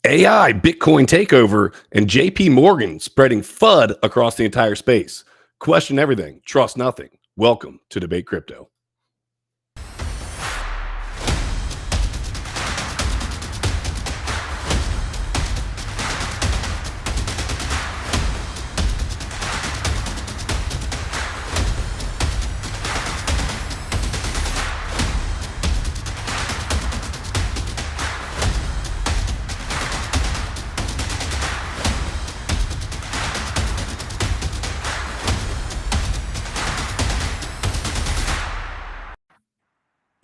AI Bitcoin takeover and JP Morgan spreading FUD across the entire space. Question everything, trust nothing. Welcome to Debate Crypto.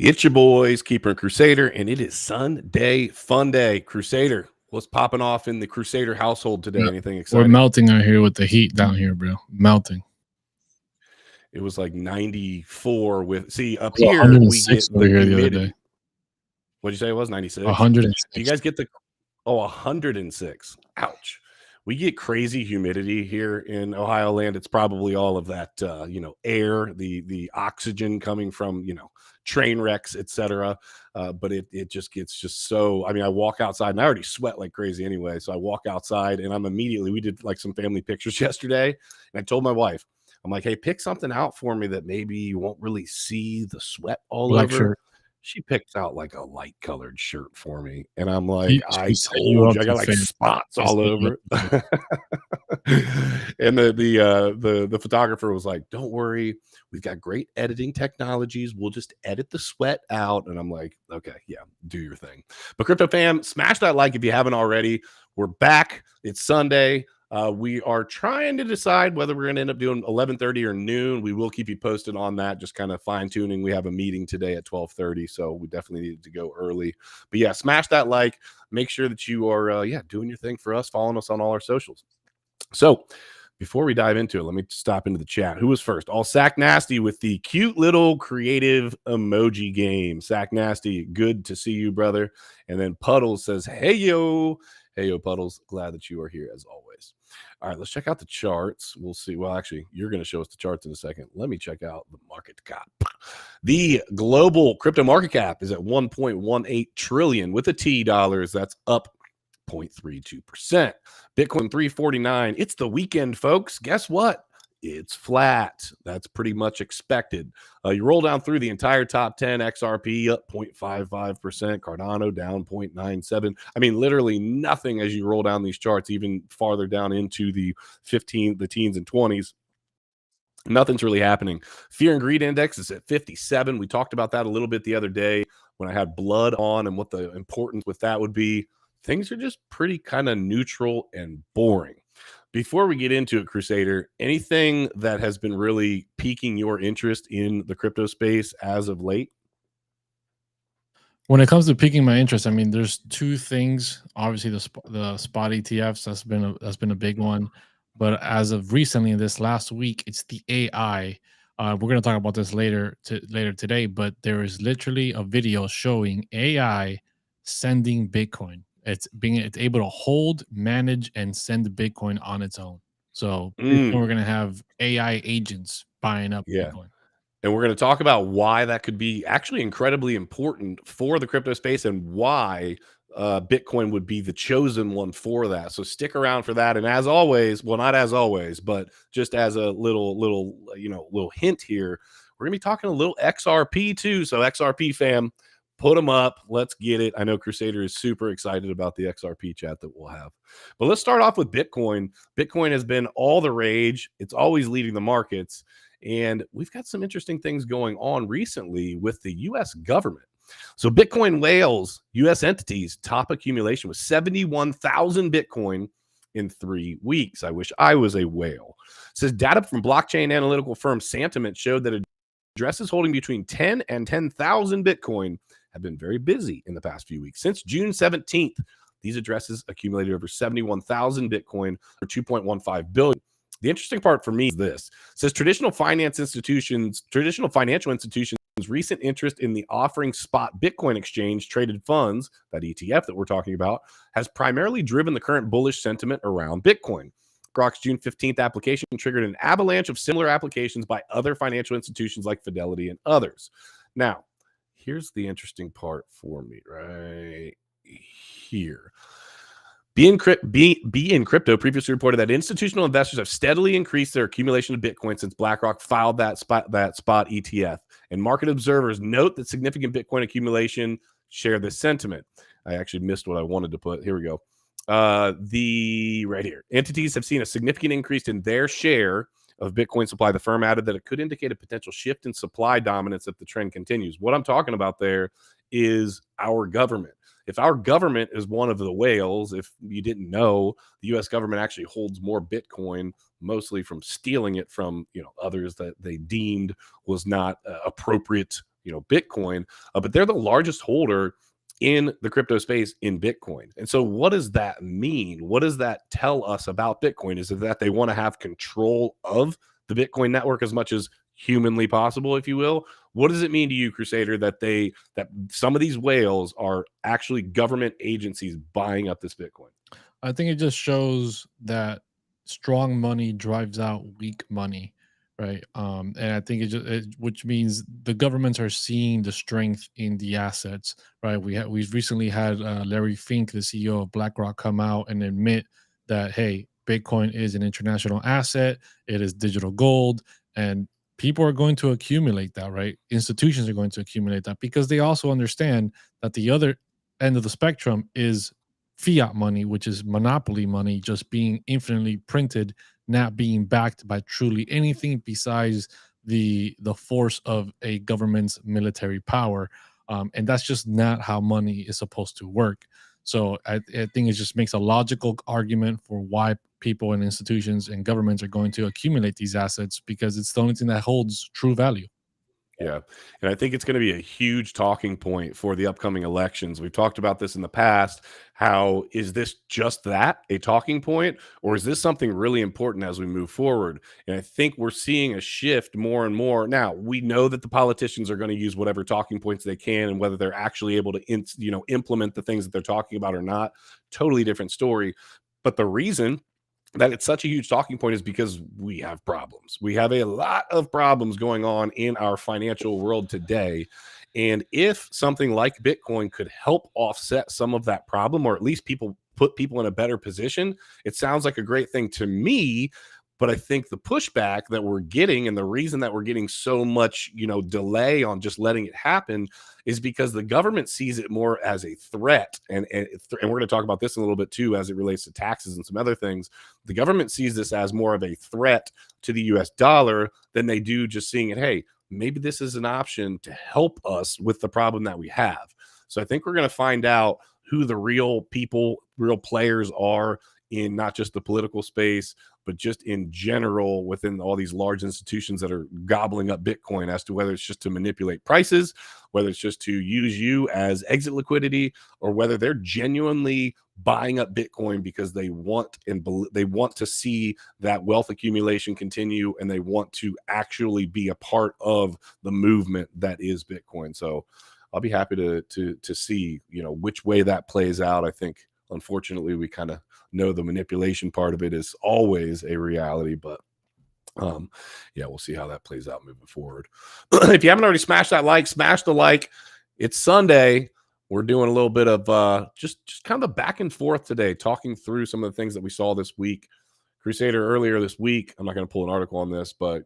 It's your boys, Keeper and Crusader, and it is Sunday Funday. Crusader, what's popping off in the Crusader household today? Anything exciting? We're melting out here with the heat down here, bro. Melting. It was like 94 with, see, up It was here, we 106 get over the here the other humidity. day. What'd you say it was, 96? 106. You guys get the, 106. Ouch. We get crazy humidity here in Ohio land. It's probably all of that, air, the oxygen coming from, train wrecks, etc. But it just gets just so, I mean, I walk outside and I already sweat like crazy anyway. So I walk outside and we did like some family pictures yesterday. And I told my wife, I'm like, hey, pick something out for me that maybe you won't really see the sweat all Black over. shirt. She picked out like a light colored shirt for me. And I'm like, I set told you, I to got like fail. spots She all set you over. up to And the photographer was like, don't worry, we've got great editing technologies. We'll just edit the sweat out. And I'm like, okay, yeah, do your thing. But Crypto fam, smash that like if you haven't already. We're back. It's Sunday. We are trying to decide whether we're going to end up doing 11:30 or noon. We will keep you posted on that, just kind of fine tuning. We have a meeting today at 12:30, so we definitely needed to go early. But yeah, smash that like. Make sure that you are doing your thing for us, following us on all our socials. So before we dive into it, let me stop into the chat. Who was first? All Sack Nasty with the cute little creative emoji game. Sack Nasty, good to see you, brother. And then Puddles says, hey, yo, Puddles. Glad that you are here as always. All right, let's check out the charts. We'll see. Well, actually, you're going to show us the charts in a second. Let me check out the market cap. The global crypto market cap is at 1.18 trillion with a T dollars. That's up 0.32%. Bitcoin 349. It's the weekend, folks. Guess what? It's flat. That's pretty much expected. You roll down through the entire top 10, XRP up 0.55%, Cardano down 0.97. I mean, literally nothing as you roll down these charts, even farther down into the teens and 20s. Nothing's really happening. Fear and greed index is at 57. We talked about that a little bit the other day when I had blood on and what the importance with that would be. Things are just pretty kind of neutral and boring. Before we get into it, Crusader, anything that has been really piquing your interest in the crypto space as of late? When it comes to piquing my interest, I mean, there's two things. Obviously, the spot ETFs. That's been a big one. But as of recently, this last week, it's the AI. We're going to talk about this later today. But there is literally a video showing AI sending Bitcoin. It's able to hold, manage, and send Bitcoin on its own. So we're going to have AI agents buying up Bitcoin. And we're going to talk about why that could be actually incredibly important for the crypto space and why Bitcoin would be the chosen one for that. So stick around for that. And as always, well, not as always, but just as a little hint here, we're going to be talking a little XRP too. So XRP fam, put them up. Let's get it. I know Crusader is super excited about the XRP chat that we'll have. But let's start off with Bitcoin. Bitcoin has been all the rage. It's always leading the markets. And we've got some interesting things going on recently with the U.S. government. So Bitcoin whales, U.S. entities, top accumulation was 71,000 Bitcoin in 3 weeks. I wish I was a whale. It says data from blockchain analytical firm Santiment showed that addresses holding between 10 and 10,000 Bitcoin have been very busy in the past few weeks. Since June 17th, these addresses accumulated over 71,000 Bitcoin or 2.15 billion. The interesting part for me is this. It says traditional financial institutions' recent interest in the offering spot Bitcoin exchange traded funds, that ETF that we're talking about, has primarily driven the current bullish sentiment around Bitcoin. Grok's June 15th application triggered an avalanche of similar applications by other financial institutions like Fidelity and others. Now, here's the interesting part for me right here. Be in Crypto previously reported that institutional investors have steadily increased their accumulation of Bitcoin since BlackRock filed that spot ETF. And market observers note that significant Bitcoin accumulation share this sentiment. I actually missed what I wanted to put. Here we go. The right here. Entities have seen a significant increase in their share of Bitcoin supply. The firm added that it could indicate a potential shift in supply dominance if the trend continues. What I'm talking about there is our government. If our government is one of the whales, if you didn't know, the U.S. government actually holds more Bitcoin, mostly from stealing it from others that they deemed was not appropriate, Bitcoin. But they're the largest holder in the crypto space in Bitcoin. And so what does that mean? What does that tell us about Bitcoin? Is it that they want to have control of the Bitcoin network as much as humanly possible, if you will? What does it mean to you, Crusader, that some of these whales are actually government agencies buying up this Bitcoin? I think it just shows that strong money drives out weak money, right? And I think which means the governments are seeing the strength in the assets, right? We've recently had Larry Fink, the CEO of BlackRock, come out and admit that, hey, Bitcoin is an international asset. It is digital gold, and people are going to accumulate that, right? Institutions are going to accumulate that because they also understand that the other end of the spectrum is fiat money, which is monopoly money, just being infinitely printed, not being backed by truly anything besides the force of a government's military power. And that's just not how money is supposed to work. So I think it just makes a logical argument for why people and institutions and governments are going to accumulate these assets, because it's the only thing that holds true value. Yeah. And I think it's going to be a huge talking point for the upcoming elections. We've talked about this in the past. How is this just that, a talking point, or is this something really important as we move forward? And I think we're seeing a shift more and more. Now, we know that the politicians are going to use whatever talking points they can, and whether they're actually able to implement the things that they're talking about or not, totally different story. But the reason that it's such a huge talking point is because we have problems. We have a lot of problems going on in our financial world today. And if something like Bitcoin could help offset some of that problem, or at least put people in a better position, it sounds like a great thing to me. But I think the pushback that we're getting, and the reason that we're getting so much, delay on just letting it happen, is because the government sees it more as a threat. And we're going to talk about this a little bit too, as it relates to taxes and some other things. The government sees this as more of a threat to the US dollar than they do just seeing it, hey, maybe this is an option to help us with the problem that we have. So I think we're going to find out who the real players are in not just the political space, but just in general within all these large institutions that are gobbling up Bitcoin, as to whether it's just to manipulate prices, whether it's just to use you as exit liquidity, or whether they're genuinely buying up Bitcoin because they want to see that wealth accumulation continue, and they want to actually be a part of the movement that is Bitcoin. So I'll be happy to see, which way that plays out. I think, unfortunately, we kind of know the manipulation part of it is always a reality, but yeah, we'll see how that plays out moving forward. If you haven't already smashed that like, smash the like. It's Sunday. We're doing a little bit of just kind of a back and forth today, talking through some of the things that we saw this week. Crusader, earlier this week, I'm not going to pull an article on this, but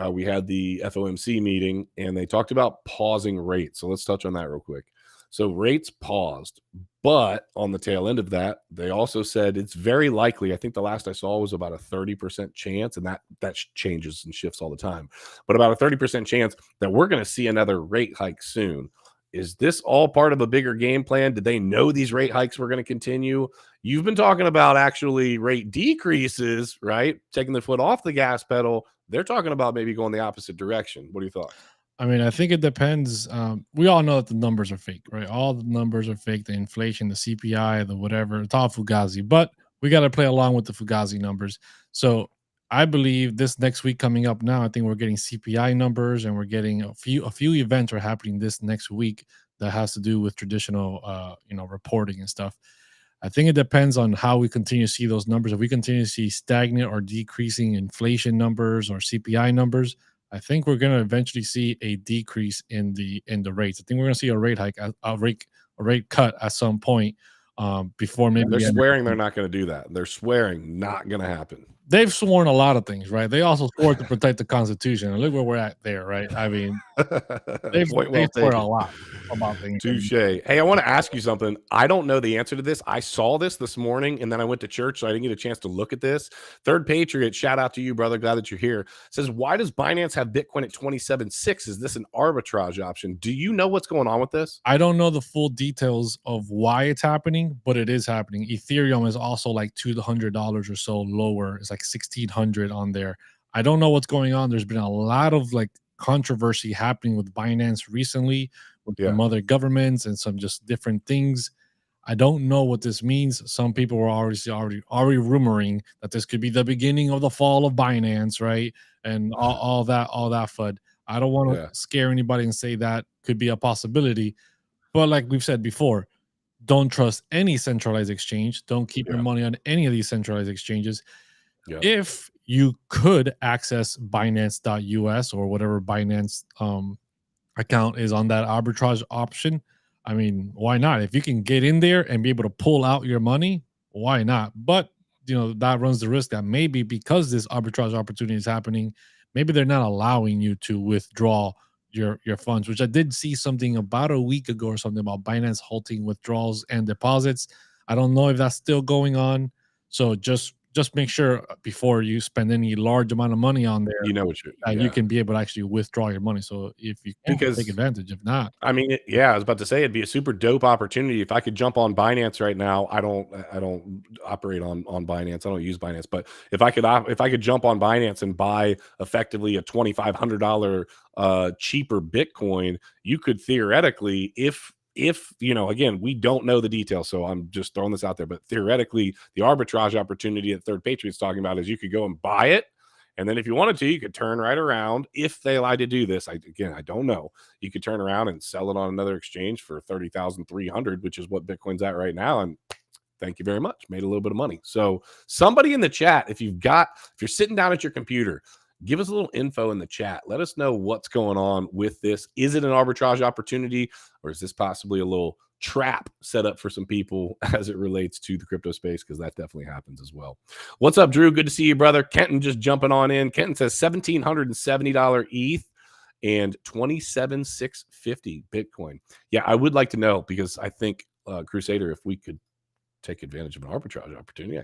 we had the FOMC meeting, and they talked about pausing rates. So let's touch on that real quick. So rates paused, but on the tail end of that, they also said it's very likely, I think the last I saw was about a 30% chance, and that changes and shifts all the time, but about a 30% chance that we're going to see another rate hike soon. Is this all part of a bigger game plan? Did they know these rate hikes were going to continue? You've been talking about actually rate decreases, right? Taking the foot off the gas pedal. They're talking about maybe going the opposite direction. What do you thought? I mean, I think it depends. We all know that the numbers are fake, right? All the numbers are fake. The inflation, the CPI, the whatever, it's all fugazi. But we got to play along with the fugazi numbers. So I believe this next week coming up now, I think we're getting CPI numbers, and we're getting a few events are happening this next week that has to do with traditional, reporting and stuff. I think it depends on how we continue to see those numbers. If we continue to see stagnant or decreasing inflation numbers or CPI numbers, I think we're going to eventually see a decrease in the rates. I think we're going to see a rate hike, a rate cut at some point. before maybe They're swearing they're not going to do that. They're swearing not going to happen. they've sworn a lot of things, right? They also swore to protect the Constitution, and look where we're at there, right? I mean, Point they well swear a taken. lot about things. Touche. Hey, I want to ask you something. I don't know the answer to this. I saw this morning, and then I went to church, so I didn't get a chance to look at this. Third Patriot, shout out to you, brother. Glad that you're here. Says, why does Binance have Bitcoin at 27.6? Is this an arbitrage option? Do you know what's going on with this? I don't know the full details of why it's happening, but it is happening. Ethereum is also like $200 or so lower. It's like 1,600 on there. I don't know what's going on. There's been a lot of like controversy happening with Binance recently, with Yeah. some other governments and some just different things. I don't know what this means. Some people were already rumoring that this could be the beginning of the fall of Binance, right? And all that FUD. I don't want to Yeah. scare anybody and say that could be a possibility. But like we've said before, don't trust any centralized exchange. Don't keep your Yeah. money on any of these centralized exchanges. Yeah. If you could access Binance.us or whatever Binance account is on that arbitrage option, I mean, why not? If you can get in there and be able to pull out your money, why not? But that runs the risk that maybe because this arbitrage opportunity is happening, maybe they're not allowing you to withdraw your funds, which I did see something about a week ago or something about Binance halting withdrawals and deposits. I don't know if that's still going on. So just make sure before you spend any large amount of money on there You know what you're, that you yeah. can be able to actually withdraw your money. So if you can take Because advantage, if not, I mean, yeah, I was about to say it'd be a super dope opportunity if I could jump on Binance right now. I don't operate on Binance. I don't use Binance, but if I could jump on Binance and buy effectively a $2,500 cheaper Bitcoin, you could theoretically, if again, we don't know the details, so I'm just throwing this out there, but theoretically, the arbitrage opportunity that Third Patriot's talking about is you could go and buy it. And then if you wanted to, you could turn right around. If they allow to do this, I don't know. You could turn around and sell it on another exchange for 30,300, which is what Bitcoin's at right now. And thank you very much. Made a little bit of money. So somebody in the chat, if you're sitting down at your computer, give us a little info in the chat. Let us know what's going on with this. Is it an arbitrage opportunity, or is this possibly a little trap set up for some people as it relates to the crypto space? Because that definitely happens as well. What's up, Drew? Good to see you, brother. Kenton just jumping on in. Kenton says $1,770 ETH and 27,650 Bitcoin. Yeah, I would like to know, because I think Crusader, if we could take advantage of an arbitrage opportunity,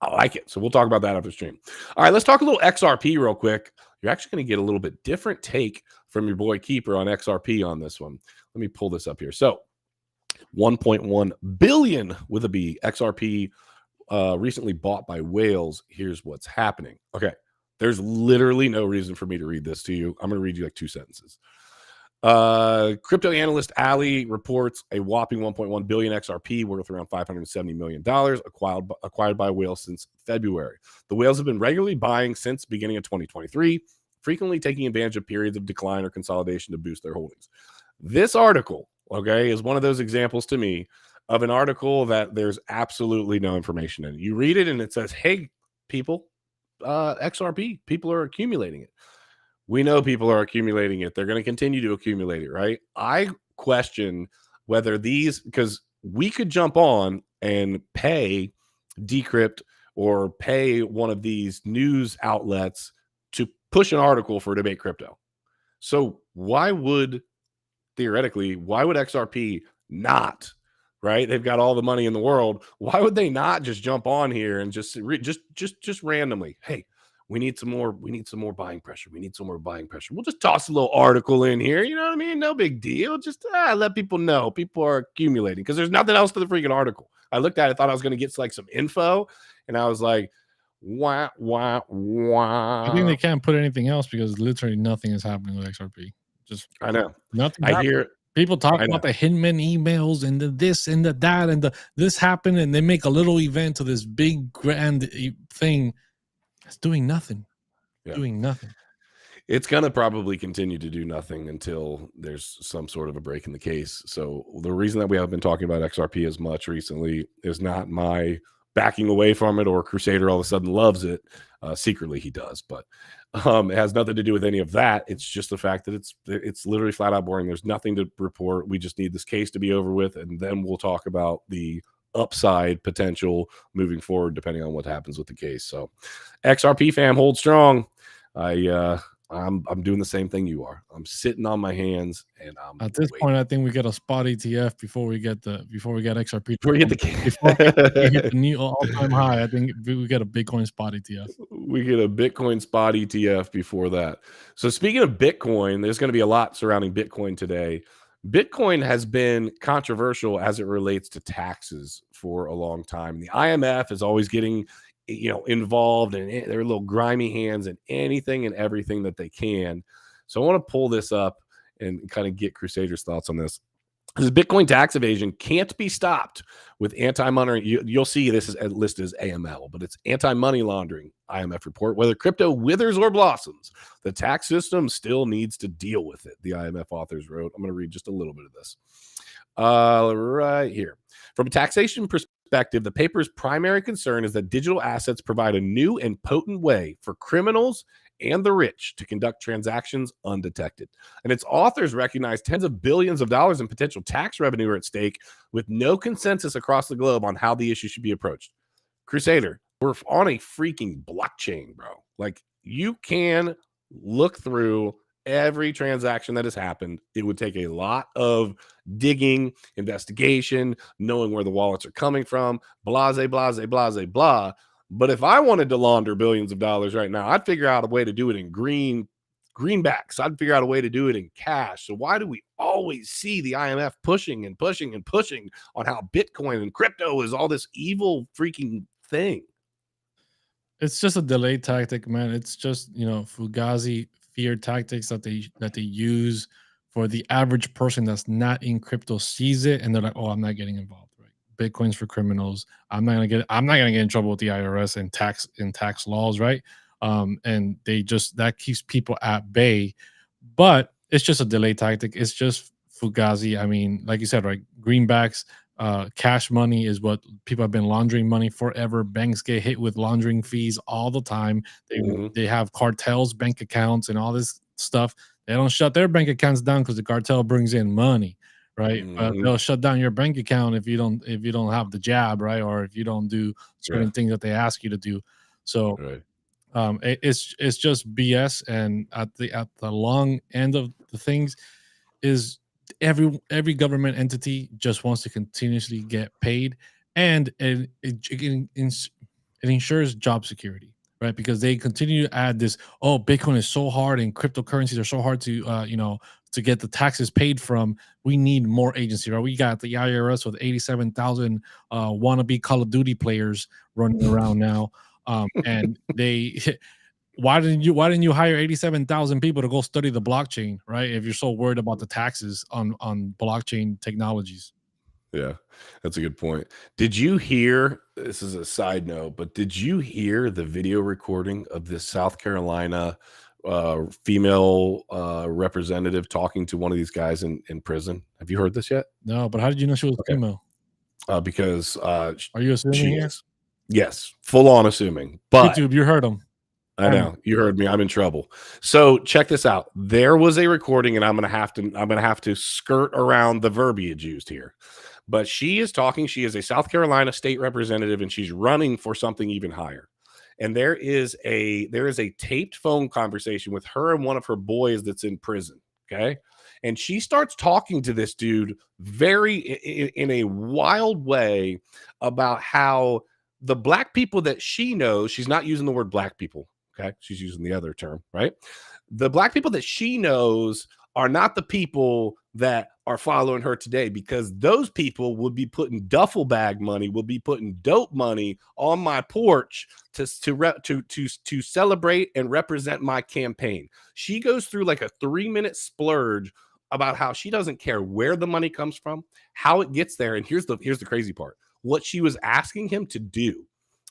I like it. So we'll talk about that after stream. All right, let's talk a little XRP real quick. You're actually going to get a little bit different take from your boy Keeper on XRP on this one. Let me pull this up here. So 1.1 billion with a B XRP recently bought by whales. Here's what's happening. Okay, there's literally no reason for me to read this to you. I'm going to read you like 2 sentences. Crypto analyst Ali reports a whopping 1.1 billion XRP worth around $570 million acquired by whales since February. The whales have been regularly buying since beginning of 2023, frequently taking advantage of periods of decline or consolidation to boost their holdings. This article, okay, is one of those examples to me of an article that there's absolutely no information in it. You read it and it says, hey, people, XRP, people are accumulating it. We know people are accumulating it. They're going to continue to accumulate it, right? I question whether because we could jump on and pay Decrypt or pay one of these news outlets to push an article for Debate Crypto. So theoretically, why would XRP not, right? They've got all the money in the world. Why would they not just jump on here and just randomly, hey, we need some more buying pressure. We need some more buying pressure. We'll just toss a little article in here. You know what I mean? No big deal. Just let people know people are accumulating, because there's nothing else to the freaking article. I looked at it, thought I was going to get like some info, and I was like, wah, wah, wah. I think they can't put anything else because literally nothing is happening with XRP. Just I know. nothing. I hear people talk about the Hinman emails and the this and the that and the this happened, and they make a little event to this big grand thing. It's doing nothing. Yeah. Doing nothing. It's going to probably continue to do nothing until there's some sort of a break in the case. So the reason that we haven't been talking about XRP as much recently is not my backing away from it, or Crusader all of a sudden loves it. Secretly he does, but it has nothing to do with any of that. It's just the fact that it's literally flat out boring. There's nothing to report. We just need this case to be over with, and then we'll talk about the upside potential moving forward, depending on what happens with the case. So XRP fam, hold strong. I'm doing the same thing you are. I'm sitting on my hands and I'm At this waiting. point, I think we get a spot ETF before we get XRP. Before we get Before we hit the the new all-time high, I think we get a Bitcoin spot ETF. we get a Bitcoin spot ETF before that. So speaking of Bitcoin, there's going to be a lot surrounding Bitcoin today. Bitcoin has been controversial as it relates to taxes for a long time. The IMF is always getting, involved, and their little grimy hands in anything and everything that they can. So I want to pull this up and kind of get Crusader's thoughts on this. Because Bitcoin tax evasion can't be stopped with anti-money. You'll see this is listed as AML, but it's anti-money laundering. IMF report: whether crypto withers or blossoms, the tax system still needs to deal with it. The IMF authors wrote. I'm going to read just a little bit of this right here. From a taxation perspective, the paper's primary concern is that digital assets provide a new and potent way for criminals and the rich to conduct transactions undetected. And its authors recognize tens of billions of dollars in potential tax revenue are at stake, with no consensus across the globe on how the issue should be approached. Crusader, we're on a freaking blockchain, bro. Like, you can look through every transaction that has happened. It would take a lot of digging, investigation, knowing where the wallets are coming from, blase, blase, blase, blah. But if I wanted to launder billions of dollars right now, I'd figure out a way to do it in greenbacks. I'd figure out a way to do it in cash. So why do we always see the IMF pushing and pushing and pushing on how Bitcoin and crypto is all this evil freaking thing? It's just a delay tactic, man. It's just, Fugazi fear tactics that they use for the average person that's not in crypto sees it, and they're like, "Oh, I'm not getting involved." Right? Bitcoin's for criminals. I'm not gonna get in trouble with the IRS and tax laws, right? And that keeps people at bay. But it's just a delay tactic. It's just Fugazi. I mean, like you said, right? Greenbacks, cash money is what people have been laundering money forever. Banks get hit with laundering fees all the time. They Mm-hmm. they have cartels, bank accounts, and all this stuff. They don't shut their bank accounts down because the cartel brings in money, right? But Mm-hmm. they'll shut down your bank account if you don't have the jab, right? Or if you don't do Yeah. certain things that they ask you to do. So Right. it's just BS. And at the long end of the things is every government entity just wants to continuously get paid, and it ensures job security, right? Because they continue to add this. Oh, Bitcoin is so hard, and cryptocurrencies are so hard to to get the taxes paid from. We need more agency, right? We got the IRS with 87,000 wannabe Call of Duty players running around now, and they why didn't you hire 87,000 people to go study the blockchain, right? If you're so worried about the taxes on blockchain technologies. Yeah, that's a good point. Did you hear, this is a side note, but did you hear the video recording of this South Carolina female representative talking to one of these guys in prison? Have you heard this yet? No, but how did you know she was Okay. female? Because Are you assuming she here? is. Yes, full on assuming. But YouTube, you heard them. I know you heard me. I'm in trouble. So check this out. There was a recording, and I'm gonna have to skirt around the verbiage used here. But she is talking. She is a South Carolina state representative, and she's running for something even higher. And there is a taped phone conversation with her and one of her boys that's in prison. Okay. And she starts talking to this dude in a wild way about how the black people that she knows, she's not using the word black people. Okay. She's using the other term, right? The black people that she knows are not the people that are following her today, because those people would be putting duffel bag money, will be putting dope money on my porch to celebrate and represent my campaign. She goes through like a 3-minute splurge about how she doesn't care where the money comes from, how it gets there. And here's the crazy part. What she was asking him to do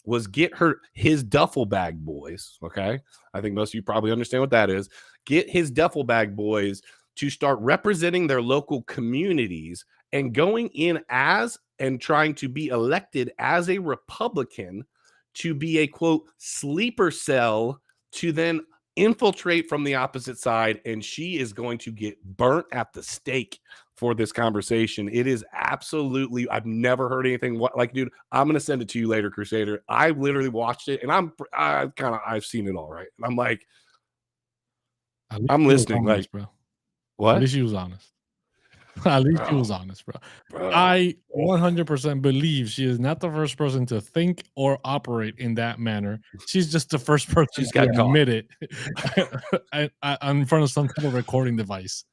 was get his duffel bag boys. Okay. I think most of you probably understand what that is. Get his duffel bag boys to start representing their local communities and going in as and trying to be elected as a Republican, to be a quote sleeper cell to then infiltrate from the opposite side. And she is going to get burnt at the stake for this conversation. It is absolutely, I've never heard anything like, dude, I'm going to send it to you later, Crusader. I literally watched it and I've seen it all, right? And I'm like, At least I'm she was listening. Like, honest, bro. At what? least she was honest. At least she Bro, was honest, bro. bro. I 100% believe she is not the first person to think or operate in that manner. She's just the first person She's to got caught. admit it in front of some type of recording device.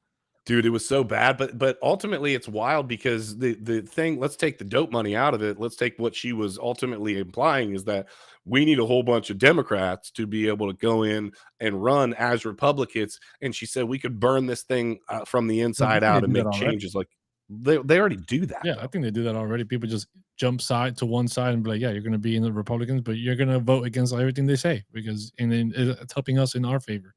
Dude, it was so bad, but ultimately it's wild because the thing, let's take the dope money out of it. Let's take what she was ultimately implying is that we need a whole bunch of Democrats to be able to go in and run as Republicans. And she said we could burn this thing from the I inside think they out and do that make already. changes. Like they already do that Yeah, I though. think they do that already. People just jump side to one side and be like, "Yeah, you're going to be in the Republicans, but you're going to vote against everything they say because and then it's helping us in our favor."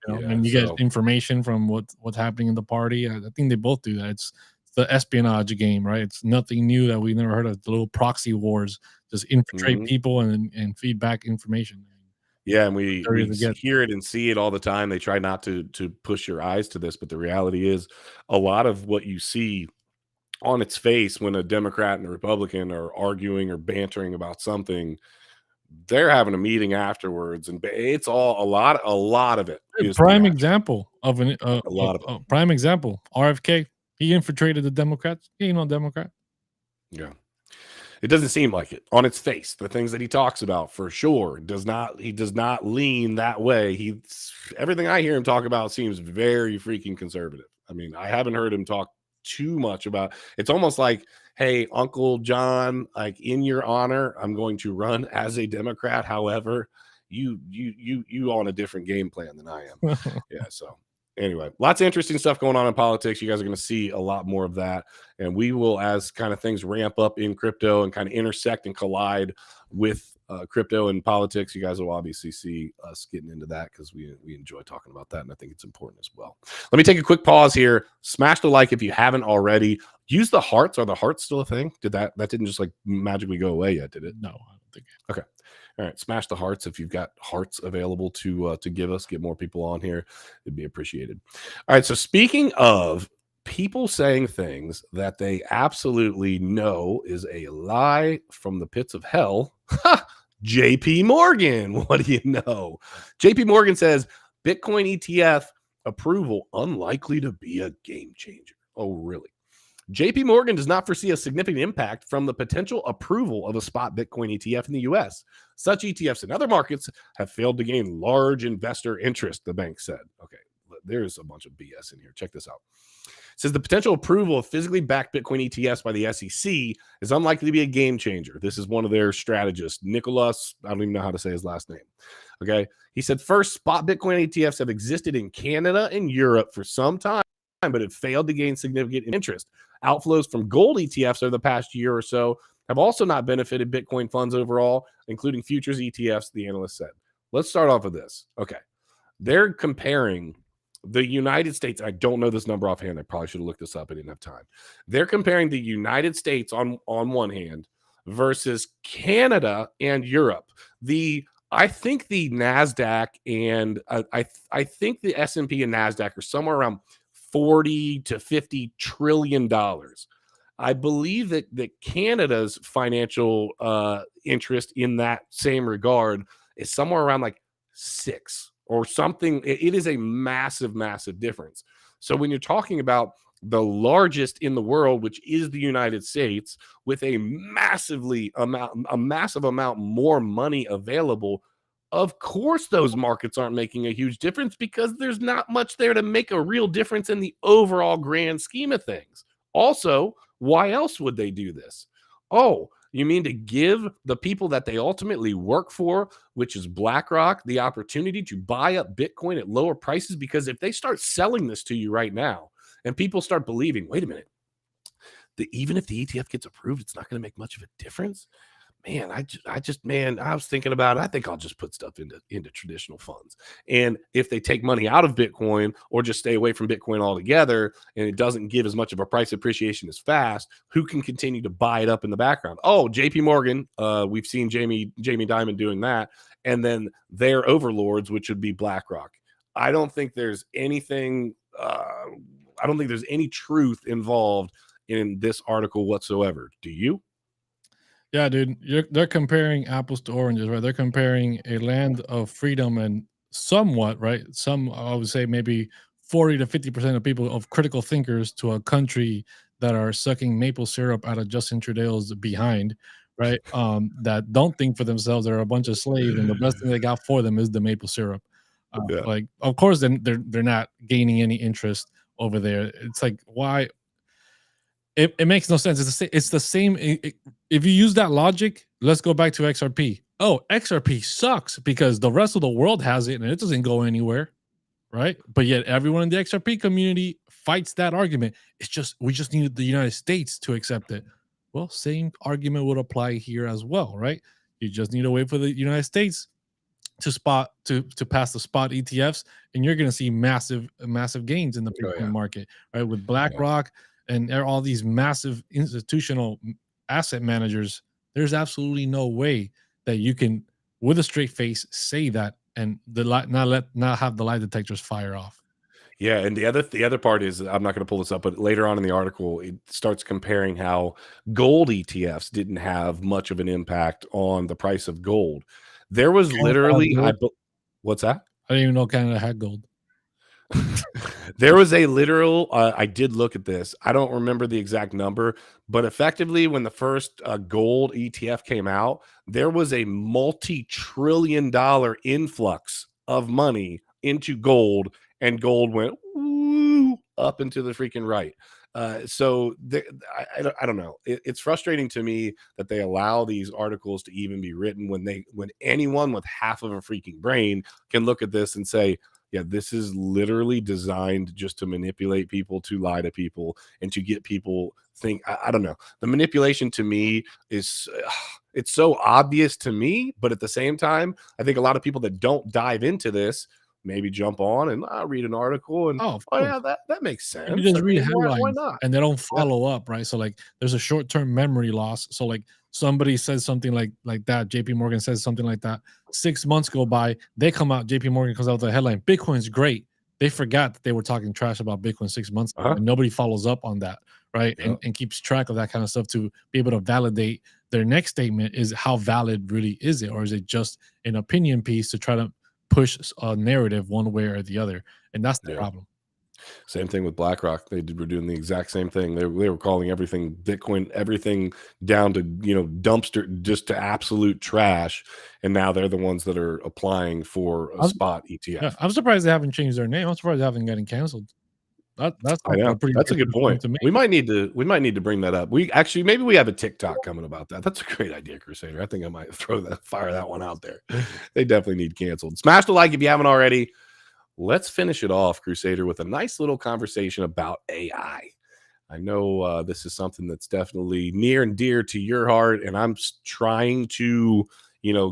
Yeah. And you get So information from what's happening in the party. I think they both do that. It's the espionage game, right? It's nothing new that we never heard of. The little proxy wars, just infiltrate mhm. people and feed back information. Yeah, and There is again. hear it and see it all the time. They try not to push your eyes to this, but the reality is a lot of what you see on its face when a Democrat and a Republican are arguing or bantering about something, they're having a meeting afterwards, and it's all a lot of it is Prime theatrical, example of a lot of it. prime example. RFK, he infiltrated the Democrats. He ain't no Democrat. Yeah. It doesn't seem like it on its face. The things that he talks about for sure does not he does not lean that way. He's everything I hear him talk about seems very freaking conservative. I mean, I haven't heard him talk too much about it's almost like, hey, Uncle John, like in your honor, I'm going to run as a Democrat. However, you on a different game plan than I am. Yeah, so anyway, lots of interesting stuff going on in politics. You guys are going to see a lot more of that. And we will, as kind of things ramp up in crypto and kind of intersect and collide with crypto and politics, you guys will obviously see us getting into that because we enjoy talking about that. And I think it's important as well. Let me take a quick pause here. Smash the like if you haven't already. Use the hearts. Are the hearts still a thing? That didn't just like magically go away yet, did it? No, I don't think. Okay. All right, smash the hearts if you've got hearts available to give us. Get more people on here; it'd be appreciated. All right. So speaking of people saying things that they absolutely know is a lie from the pits of hell, J.P. Morgan. What do you know? J.P. Morgan says Bitcoin ETF approval unlikely to be a game changer. Oh, really? JP Morgan does not foresee a significant impact from the potential approval of a spot Bitcoin ETF in the US. Such ETFs in other markets have failed to gain large investor interest, the bank said. Okay, there's a bunch of BS in here. Check this out. It says the potential approval of physically backed Bitcoin ETFs by the SEC is unlikely to be a game changer. This is one of their strategists, Nicholas. I don't even know how to say his last name. Okay. He said first, spot Bitcoin ETFs have existed in Canada and Europe for some time, but have failed to gain significant interest. Outflows from gold ETFs over the past year or so have also not benefited Bitcoin funds overall, including futures ETFs, the analyst said. Let's start off with this. Okay. They're comparing the United States. I don't know this number offhand. I probably should have looked this up. I didn't have time. They're comparing the United States on one hand versus Canada and Europe. I think the Nasdaq and I think the S&P and Nasdaq are somewhere around 40 to 50 trillion dollars. I believe that Canada's financial interest in that same regard is somewhere around like 6 or something. It is a massive, massive difference. So when you're talking about the largest in the world, which is the United States, with a massive amount more money available, of course, those markets aren't making a huge difference because there's not much there to make a real difference in the overall grand scheme of things. Also, why else would they do this? Oh, you mean to give the people that they ultimately work for, which is BlackRock, the opportunity to buy up Bitcoin at lower prices? Because if they start selling this to you right now and people start believing, wait a minute, even if the ETF gets approved, it's not going to make much of a difference. Man, I was thinking about it. I think I'll just put stuff into traditional funds. And if they take money out of Bitcoin or just stay away from Bitcoin altogether, and it doesn't give as much of a price appreciation as fast, who can continue to buy it up in the background? Oh, JP Morgan. We've seen Jamie Dimon doing that. And then their overlords, which would be BlackRock. I don't think there's anything I don't think there's any truth involved in this article whatsoever. Do you? Yeah, dude, they're comparing apples to oranges, right? They're comparing a land of freedom and somewhat, right? Some, I would say, maybe 40 to 50% of people of critical thinkers to a country that are sucking maple syrup out of Justin Trudeau's behind, right? That don't think for themselves. They're a bunch of slaves, and the best thing they got for them is the maple syrup. Yeah. Like, of course, then they're not gaining any interest over there. It's like, why? It makes no sense. It's the same. If you use that logic, let's go back to XRP. Oh, XRP sucks because the rest of the world has it and it doesn't go anywhere, right? But yet everyone in the XRP community fights that argument. It's just we just need the United States to accept it. Well, same argument would apply here as well, right? You just need to wait for the United States to pass the spot ETFs, and you're going to see massive gains in the Oh, Bitcoin yeah. market, right? With Yeah. BlackRock and all these massive institutional asset managers, there's absolutely no way that you can, with a straight face, say that and not have the lie detectors fire off. Yeah, and the other part is I'm not going to pull this up, but later on in the article, it starts comparing how gold ETFs didn't have much of an impact on the price of gold. There was Canada has literally, gold. what's that? I didn't even know Canada had gold. There was a literal, I did look at this. I don't remember the exact number, but effectively, when the first gold ETF came out, there was a multi-trillion-dollar influx of money into gold, and gold went woo, up into the freaking right. I don't know. It's frustrating to me that they allow these articles to even be written when anyone with half of a freaking brain can look at this and say, yeah, this is literally designed just to manipulate people, to lie to people, and to get people think. I don't know. The manipulation to me is it's so obvious to me, but at the same time, I think a lot of people that don't dive into this maybe jump on and read an article and Oh, of oh course. yeah, that makes You sense. I just read mean, why headlines not? and they don't Yeah. follow up, right? So like there's a short-term memory loss. So like somebody says something like that, JP Morgan says something like that. 6 months go by, they come out, JP Morgan comes out with a headline, Bitcoin's great. They forgot that they were talking trash about Bitcoin 6 months ago, Uh-huh. and nobody follows up on that, right? Yeah. And keeps track of that kind of stuff to be able to validate their next statement. Is how valid really is it, or is it just an opinion piece to try to push a narrative one way or the other? And that's the Yeah. problem. Same thing with BlackRock. Were doing the exact same thing. They were calling everything Bitcoin, everything down to dumpster, just to absolute trash. And now they're the ones that are applying for a spot ETF. Yeah, I'm surprised they haven't changed their name. I'm surprised they haven't gotten canceled. That's I also a know, pretty that's a big good concern point. to me. We might need to bring that up. We actually maybe we have a TikTok coming about that. That's a great idea, Crusader. I think I might fire that one out there. They definitely need canceled. Smash the like if you haven't already. Let's finish it off, Crusader, with a nice little conversation about AI. I know this is something that's definitely near and dear to your heart, and I'm trying to,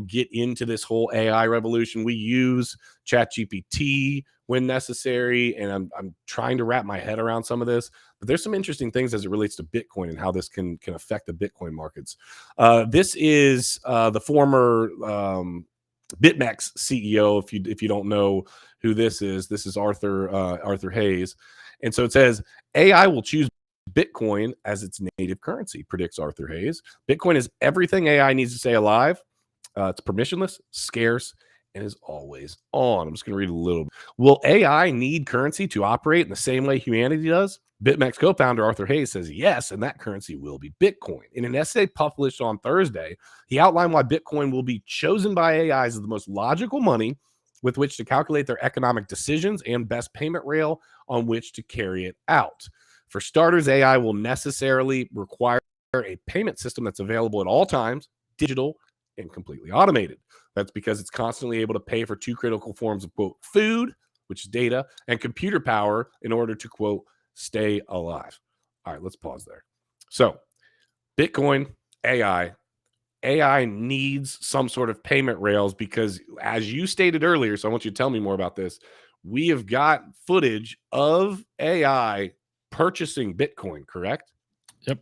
get into this whole AI revolution. We use ChatGPT when necessary, and I'm trying to wrap my head around some of this. But there's some interesting things as it relates to Bitcoin and how this can affect the Bitcoin markets. This is the former BitMEX CEO. If you don't know who this is Arthur Hayes, and so it says AI will choose Bitcoin as its native currency, predicts Arthur Hayes. Bitcoin is everything AI needs to stay alive. It's permissionless, scarce, and is always on. I'm just going to read a little bit. Will AI need currency to operate in the same way humanity does? BitMEX co-founder Arthur Hayes says yes, and that currency will be Bitcoin. In an essay published on Thursday, he outlined why Bitcoin will be chosen by AIs as the most logical money with which to calculate their economic decisions and best payment rail on which to carry it out. For starters, AI will necessarily require a payment system that's available at all times, digital, and completely automated. That's because it's constantly able to pay for two critical forms of, quote, food, which is data, and computer power in order to, quote, stay alive. All right, let's pause there. So, Bitcoin, AI needs some sort of payment rails because, as you stated earlier, so I want you to tell me more about this. We have got footage of AI purchasing Bitcoin, correct? Yep.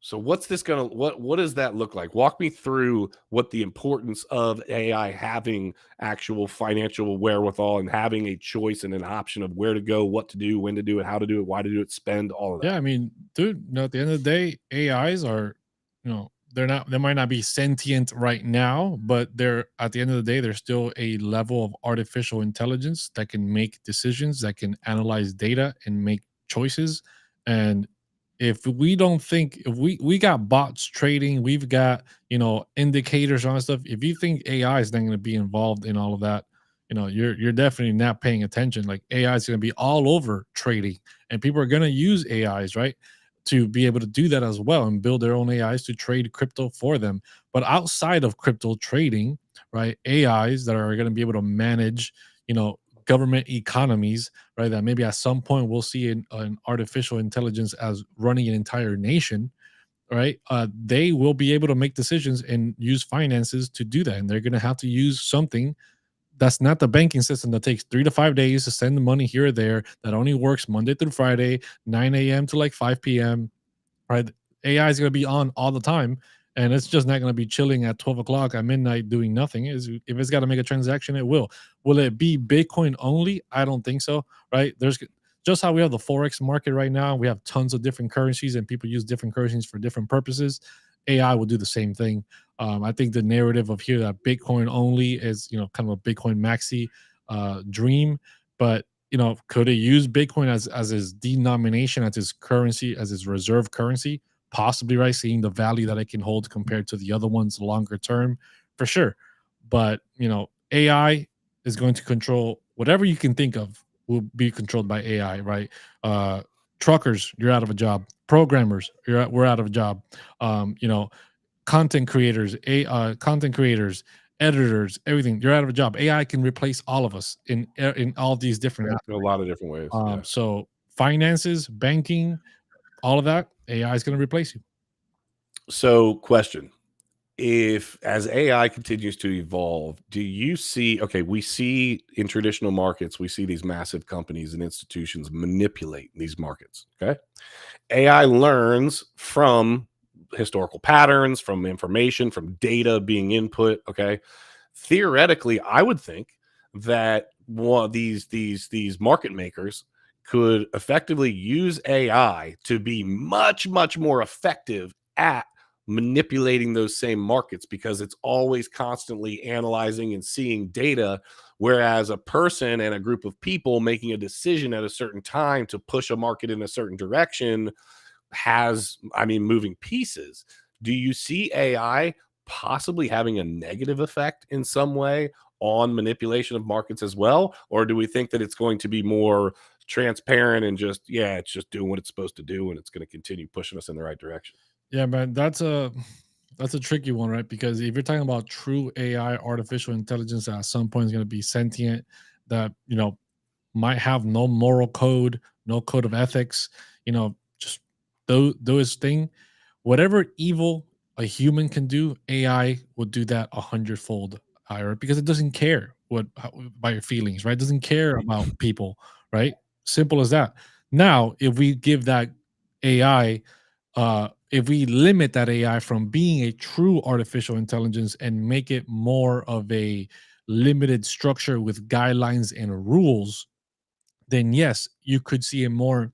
So what's this gonna what does that look like? Walk me through what the importance of AI having actual financial wherewithal and having a choice and an option of where to go, what to do, when to do it, how to do it, why to do it, spend all of Yeah, that. I mean, dude, at the end of the day, AIs are, they might not be sentient right now, but they're at the end of the day, they're still a level of artificial intelligence that can make decisions, that can analyze data and make choices. And if we don't think if we got bots trading, we've got, indicators on stuff. If you think AI is not going to be involved in all of that, you're definitely not paying attention. Like AI is going to be all over trading, and people are going to use AIs, right, to be able to do that as well and build their own AIs to trade crypto for them. But outside of crypto trading, right, AIs that are going to be able to manage, government economies, right, that maybe at some point we'll see an artificial intelligence as running an entire nation, right, they will be able to make decisions and use finances to do that, and they're going to have to use something that's not the banking system that takes 3 to 5 days to send the money here or there, that only works Monday through Friday, 9 a.m. to like 5 p.m., right? AI is going to be on all the time, and it's just not going to be chilling at 12 o'clock at midnight doing nothing. Is If it's got to make a transaction, it will. Will it be Bitcoin only? I don't think so, right? There's just how we have the forex market right now. We have tons of different currencies, and people use different currencies for different purposes. AI will do the same thing. I think the narrative of here that Bitcoin only is, kind of a Bitcoin maxi dream, but could it use Bitcoin as his denomination, as his currency, as his reserve currency? Possibly, right? Seeing the value that it can hold compared to the other ones longer term, for sure. But AI is going to control whatever you can think of will be controlled by AI, right? Uh, Truckers, you're out of a job. Programmers, we're out of a job. Content creators, content creators, editors, everything. You're out of a job. AI can replace all of us in all these different In a lot of different ways. Yeah. so finances, banking, all of that, AI is going to replace you. So question. If as AI continues to evolve, do you see okay, we see in traditional markets, we see these massive companies and institutions manipulate these markets. Okay. AI learns from historical patterns, from information, from data being input. Okay. Theoretically, I would think that one of these market makers could effectively use AI to be much more effective at manipulating those same markets because it's always constantly analyzing and seeing data, whereas a person and a group of people making a decision at a certain time to push a market in a certain direction has, I mean, moving pieces. Do you see AI possibly having a negative effect in some way on manipulation of markets as well? Or do we think that it's going to be more transparent and just, yeah, it's just doing what it's supposed to do and it's going to continue pushing us in the right direction? Yeah, man, that's a tricky one, right? Because if you're talking about true AI, artificial intelligence, that at some point is going to be sentient, that might have no moral code, no code of ethics, just those thing. Whatever evil a human can do, AI will do that 100-fold higher because it doesn't care about your feelings, right? It doesn't care about people, right? Simple as that. Now, if we give that AI, if we limit that AI from being a true artificial intelligence and make it more of a limited structure with guidelines and rules, then yes, you could see a more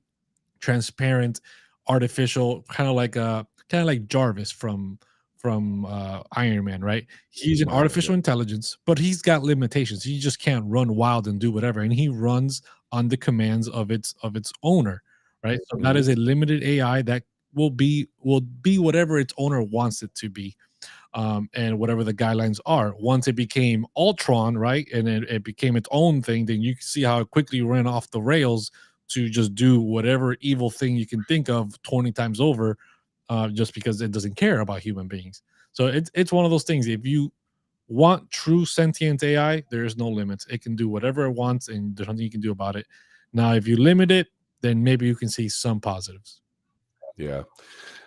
transparent, artificial, kind of like Jarvis from Iron Man, right? He's an Right. Yeah. artificial intelligence, but he's got limitations. He just can't run wild and do whatever, and he runs on the commands of its owner, right? So that Mhm. is a limited AI that will be whatever its owner wants it to be, and whatever the guidelines are. Once it became Ultron, right, and it became its own thing, then you can see how it quickly ran off the rails to just do whatever evil thing you can think of 20 times over, just because it doesn't care about human beings. So it's one of those things. If you want true sentient AI, there is no limits. It can do whatever it wants, and there's nothing you can do about it. Now, if you limit it, then maybe you can see some positives. Yeah.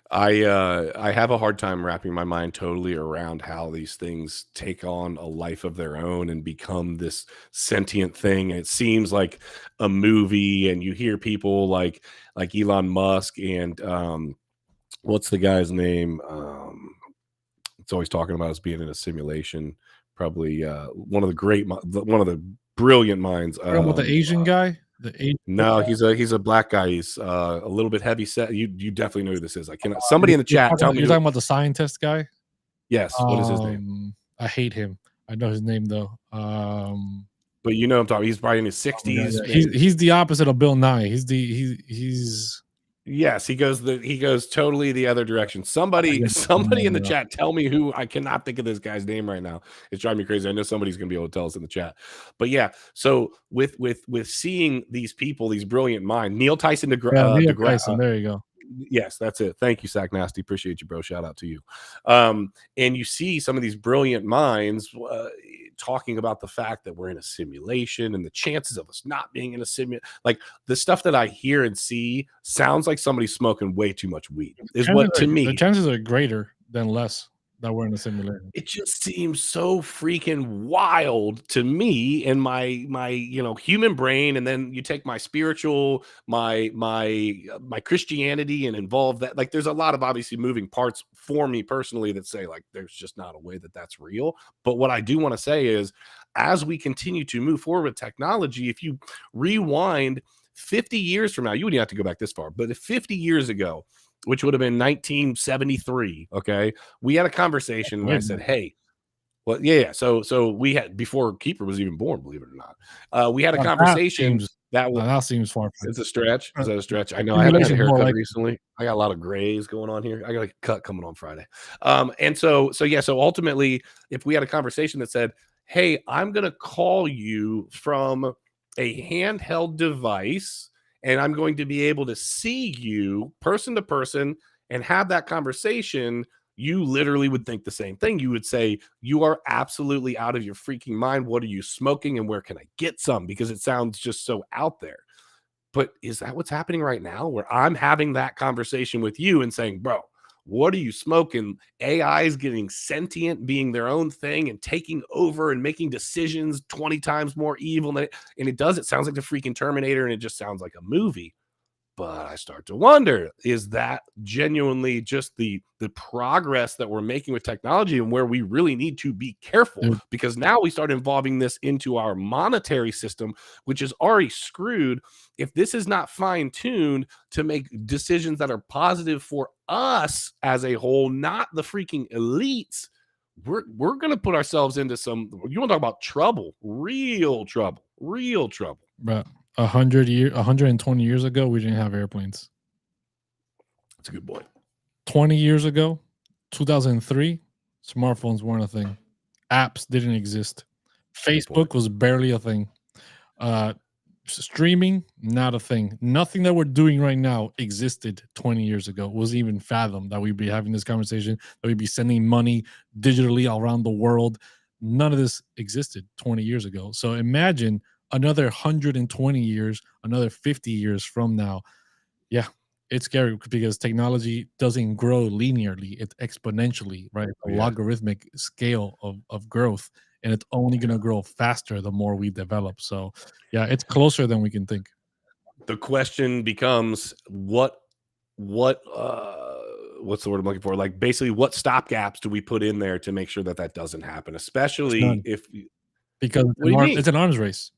I have a hard time wrapping my mind totally around how these things take on a life of their own and become this sentient thing. It seems like a movie, and you hear people like Elon Musk and what's the guy's name? It's always talking about us being in a simulation. Probably one of the brilliant minds. Talking about the Asian guy, the Asian No, he's a black guy. He's a little bit heavy set. You definitely know who this is. I cannot. Somebody in the chat tell me. You're talking about the scientist guy. Yes. What is his name? I hate him. I know his name though. But you know I'm talking. He's probably in his 60s. He's the opposite of Bill Nye. He's Yes, he goes totally the other direction. Somebody in the chat, tell me who. I cannot think of this guy's name right now. It's driving me crazy. I know somebody's going to be able to tell us in the chat. But yeah, so with seeing these people, these brilliant minds, Neil Tyson Neil Tyson. There you go. Yes, that's it. Thank you, Sack Nasty. Appreciate you, bro. Shout out to you. And you see some of these brilliant minds talking about the fact that we're in a simulation and the chances of us not being in a simulation. Like the stuff that I hear and see sounds like somebody's smoking way too much weed. Is what to me the chances are greater than less that we're in a simulation. It just seems so freaking wild to me and my human brain, and then you take my spiritual, my Christianity and involve that. Like there's a lot of obviously moving parts for me personally that say like there's just not a way that that's real. But what I do want to say is as we continue to move forward with technology, if you rewind 50 years from now, you wouldn't have to go back this far, but if 50 years ago, which would have been 1973. Okay. We had a conversation and I said, hey, well, yeah. So we had, before Keeper was even born, believe it or not, we had a conversation that seems far. It's a stretch. Is that a stretch? I know I haven't had a haircut recently. I got a lot of grays going on here. I got a cut coming on Friday. And so ultimately, if we had a conversation that said, hey, I'm going to call you from a handheld device, and I'm going to be able to see you person to person and have that conversation, you literally would think the same thing. You would say, you are absolutely out of your freaking mind. What are you smoking and where can I get some? Because it sounds just so out there. But is that what's happening right now where I'm having that conversation with you and saying, bro, what are you smoking? AI is getting sentient, being their own thing and taking over and making decisions 20 times more evil than it. And it sounds like the freaking Terminator, and it just sounds like a movie. But I start to wonder, is that genuinely just the progress that we're making with technology and where we really need to be careful? Because now we start involving this into our monetary system, which is already screwed. If this is not fine-tuned to make decisions that are positive for us as a whole, not the freaking elites, we're going to put ourselves into some, you want to talk about trouble, real trouble. Bro. 120 years ago, we didn't have airplanes. That's a good point. 20 years ago, 2003, smartphones weren't a thing. Apps didn't exist. Facebook was barely a thing. Streaming, not a thing. Nothing that we're doing right now existed 20 years ago. It wasn't even fathomed that we'd be having this conversation, that we'd be sending money digitally around the world. None of this existed 20 years ago. So imagine another 120 years, another 50 years from now. Yeah, it's scary because technology doesn't grow linearly, it's exponentially, right? A logarithmic scale of growth, and it's only going to grow faster the more we develop. So yeah, it's closer than we can think. The question becomes what's the word I'm looking for? Like basically what stopgaps do we put in there to make sure that doesn't happen, especially because it's an arms race.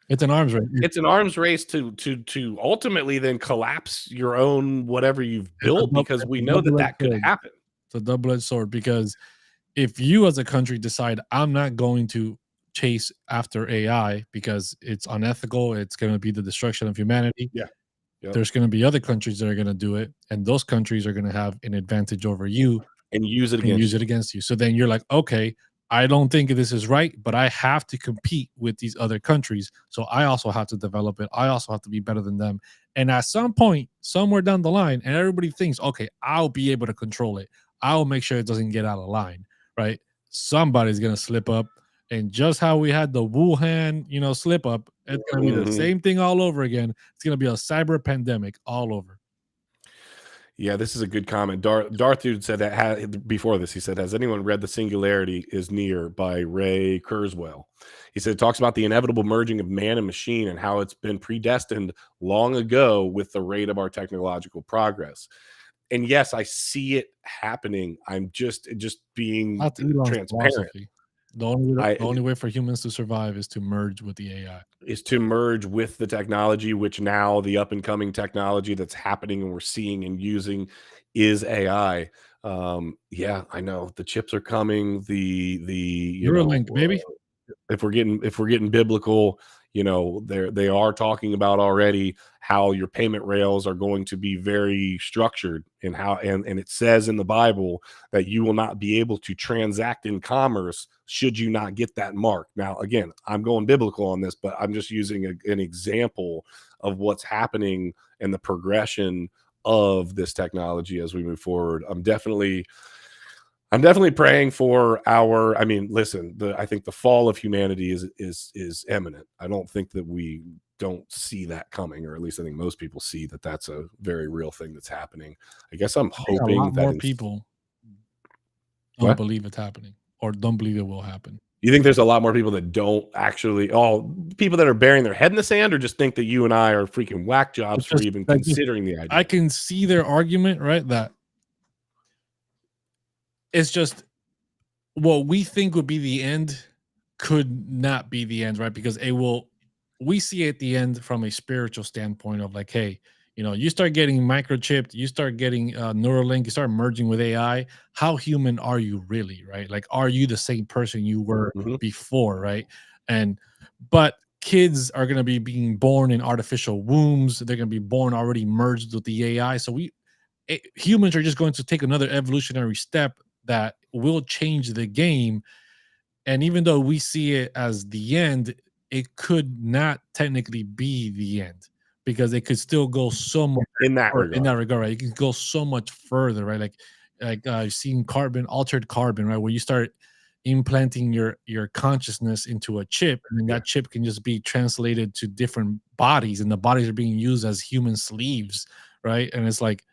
It's an arms race. It's an arms race to ultimately then collapse your own whatever you've built, because we know that could happen. It's a double-edged sword, because if you as a country decide I'm not going to chase after AI because it's unethical, it's going to be the destruction of humanity. Yeah. Yep. There's going to be other countries that are going to do it, and those countries are going to have an advantage over you and use it against you. So then you're like, okay, I don't think this is right, but I have to compete with these other countries. So I also have to develop it. I also have to be better than them. And at some point, somewhere down the line, and everybody thinks, okay, I'll be able to control it. I'll make sure it doesn't get out of line, right? Somebody's going to slip up. And just how we had the Wuhan, slip up, it's going to be the same thing all over again. It's going to be a cyber pandemic all over. Yeah, this is a good comment. Darth Dude said that before this. He said, has anyone read The Singularity is Near by Ray Kurzweil? He said it talks about the inevitable merging of man and machine and how it's been predestined long ago with the rate of our technological progress. and yes, I see it happening. I'm just being That's Elon's transparent. philosophy. I The only way for humans to survive is to merge with the AI. is to merge with the technology, which now the up and coming technology that's happening and we're seeing and using is AI. Yeah, I know the chips are coming. The Neuralink, baby. if we're getting biblical, they are talking about already how your payment rails are going to be very structured, and how and it says in the Bible that you will not be able to transact in commerce should you not get that mark. Now, again, I'm going biblical on this, but I'm just using an example of what's happening and the progression of this technology as we move forward. I'm definitely praying for our. I mean, listen, I think the fall of humanity is imminent. I don't think that we don't see that coming, or at least I think most people see that that's a very real thing that's happening. I guess I'm I think a lot hoping that more in people don't what believe it's happening or don't believe it will happen. you think there's a lot more people that don't actually, all people that are burying their head in the sand, or just think that you and I are freaking whack jobs It's for just even like just considering the I idea. can see their argument, right? That it's just what we think would be the end could not be the end, right? Because it will, we see it at the end from a spiritual standpoint of like, hey, you start getting microchipped, you start getting Neuralink, you start merging with AI. How human are you really, right? Like, are you the same person you were Mhm. before, right? And but kids are going to be being born in artificial wombs. They're going to be born already merged with the AI. So humans are just going to take another evolutionary step that will change the game. And even though we see it as the end, it could not technically be the end because it could still go so much In that in that regard, regard, right? It can go so much further, right? I've seen altered carbon, right? Where you start implanting your consciousness into a chip, and then yeah. that chip can just be translated to different bodies, and the bodies are being used as human sleeves, right? And it's like,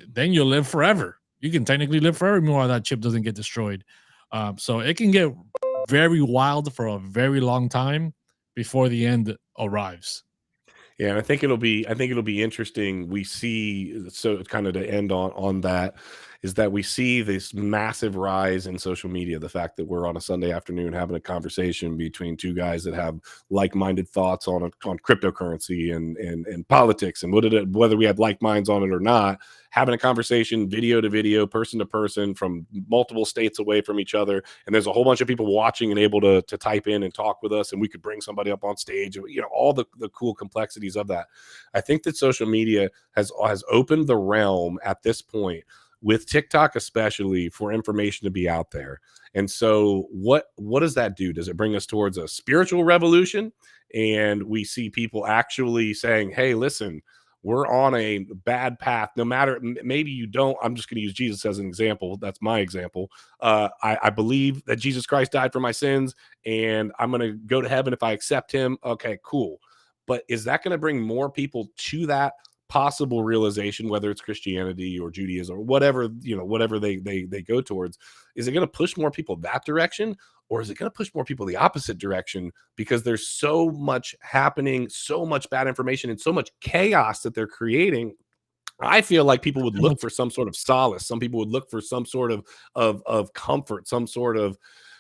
then you'll live forever. You can technically live forever while that chip doesn't get destroyed. So it can get very wild for a very long time before the end arrives. Yeah, and I think it'll be interesting. We see, so kind of to end on that, is that we see this massive rise in social media. The fact that we're on a Sunday afternoon having a conversation between two guys that have like-minded thoughts on cryptocurrency and politics, and whether we had like minds on it or not, having a conversation video to video, person to person, from multiple states away from each other, and there's a whole bunch of people watching and able to type in and talk with us, and we could bring somebody up on stage, all the cool complexities of that. I think that social media has opened the realm at this point, with TikTok especially, for information to be out there. And so what does that do? Does it bring us towards a spiritual revolution, and we see people actually saying, hey, listen, we're on a bad path, no matter, maybe you don't, I'm just going to use Jesus as an example, that's my example. I believe that Jesus Christ died for my sins, and I'm going to go to heaven if I accept him. Okay, cool. But is that going to bring more people to that possible realization, whether it's Christianity or Judaism or whatever, whatever they go towards? Is it going to push more people that direction, or is it going to push more people the opposite direction, because there's so much happening, so much bad information, and so much chaos that they're creating? I feel like people would look for some sort of solace. Some people would look for some sort of comfort, some sort of,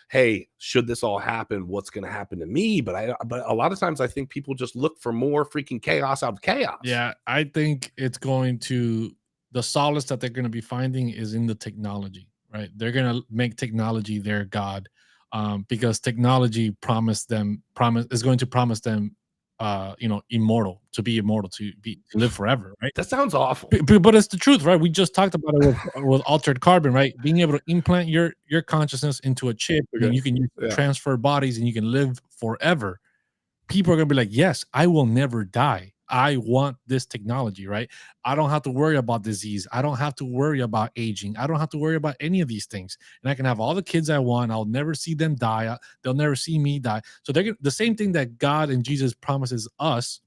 hey, should this all happen, what's going to happen to me? But a lot of times I think people just look for more freaking chaos out of chaos. Yeah, I think it's going to, the solace that they're going to be finding is in the technology, right? They're going to make technology their god, because technology promise is going to promise them, immortal, to be immortal, to live forever, right? That sounds awful. But it's the truth, right? We just talked about it with altered carbon, right? Being able to implant your consciousness into a chip, and then Okay. you can Yeah. transfer bodies, and you can live forever. People are gonna be like, yes, I will never die. I want this technology, right? I don't have to worry about disease. I don't have to worry about aging. I don't have to worry about any of these things. And I can have all the kids I want. I'll never see them die. They'll never see me die. So the same thing that God and Jesus promises us,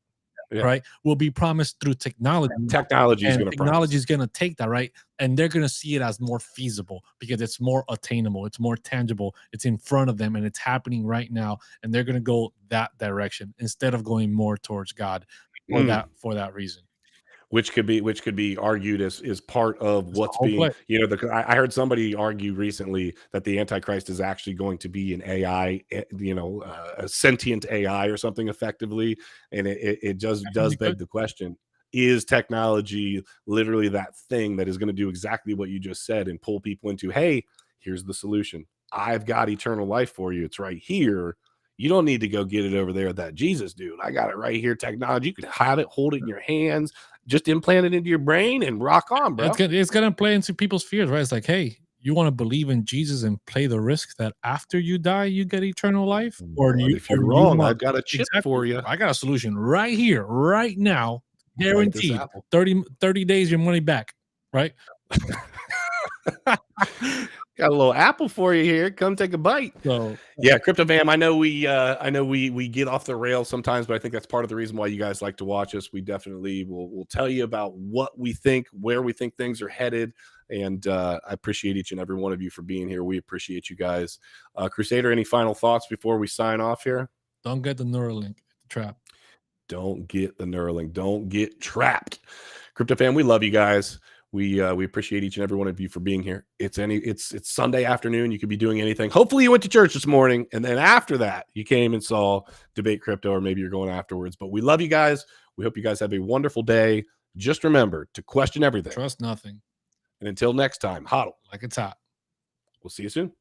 Yeah. right, will be promised through technology. Technology is And going to technology promise. is going to take that, right? And they're going to see it as more feasible because it's more attainable, it's more tangible, it's in front of them, and it's happening right now. And they're going to go that direction instead of going more towards God for Mm. that reason. which could be argued as part of It's the what's whole being, play. I heard somebody argue recently that the Antichrist is actually going to be an AI, a sentient AI or something effectively. And it just does Definitely beg could. the question, is technology literally that thing that is going to do exactly what you just said and pull people into, hey, here's the solution. I've got eternal life for you. It's right here. You don't need to go get it over there with that Jesus dude. I got it right here. Technology. You can have it, hold it in your hands, just implant it into your brain and rock on, bro. It's gonna play into people's fears, right? It's like, hey, you want to believe in Jesus and play the risk that after you die you get eternal life, or But if or you're do you wrong, want I've got a chip exactly? for you. I got a solution right here, right now, Bite this guaranteed. apple. 30 days, your money back, right? Got a little apple for you here. Come take a bite. So Yeah, Crypto Fam. I know we get off the rails sometimes, but I think that's part of the reason why you guys like to watch us. We definitely will tell you about what we think, where we think things are headed, and I appreciate each and every one of you for being here. We appreciate you guys. Crusader, any final thoughts before we sign off here? don't get the Neuralink trap. Don't get the Neuralink. Don't get trapped. Crypto Fam, we love you guys. We appreciate each and every one of you for being here. It's Sunday afternoon. You could be doing anything. Hopefully you went to church this morning, and then after that you came and saw Debate Crypto, or maybe you're going afterwards. But we love you guys. We hope you guys have a wonderful day. Just remember to question everything. Trust nothing. And until next time, hodl. Like it's hot. We'll see you soon.